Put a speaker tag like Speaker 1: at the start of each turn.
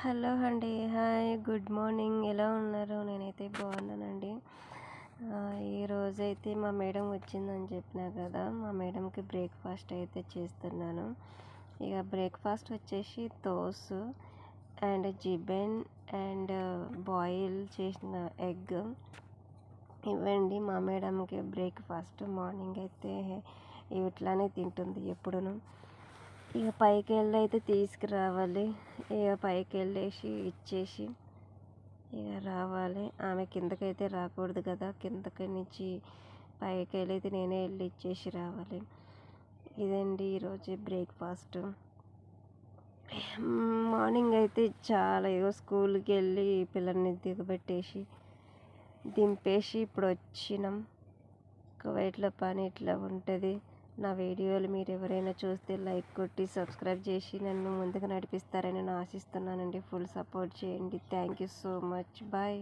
Speaker 1: Hello అండి. Hi, good morning. ఎలా ఉన్నారు? నేనైతే బాగున్నానండి. ఈరోజైతే మా మేడం వచ్చిందని చెప్పినా కదా, మా మేడంకి బ్రేక్ఫాస్ట్ అయితే చేస్తున్నాను. ఇక బ్రేక్ఫాస్ట్ వచ్చేసి దోస అండ్ జిబెన్ అండ్ బాయిల్ చేసిన ఎగ్ ఇవ్వండి మా మేడంకి బ్రేక్ఫాస్ట్. మార్నింగ్ అయితే ఇట్లానే తింటుంది ఎప్పుడును. ఇక పైకి వెళ్ళి అయితే తీసుకురావాలి. ఇక పైకి వెళ్ళేసి ఇచ్చేసి ఇక రావాలి. ఆమె కిందకైతే రాకూడదు కదా, కిందకి నుంచి పైకి వెళ్ళి నేనే వెళ్ళి ఇచ్చేసి రావాలి. ఇదండి ఈరోజు బ్రేక్ఫాస్ట్. మార్నింగ్ అయితే చాలా స్కూల్కి వెళ్ళి పిల్లల్ని దింపేసి ఇప్పుడు వచ్చినాం. కువైట్లో పని ఇట్లా ఉంటుంది. నా వీడియోలు మీరు ఎవరైనా చూస్తే లైక్ కొట్టి సబ్స్క్రైబ్ చేసి నన్ను ముందుకు నడిపిస్తారని నేను ఆశిస్తున్నానండి. ఫుల్ సపోర్ట్ చేయండి. Thank you so much. Bye.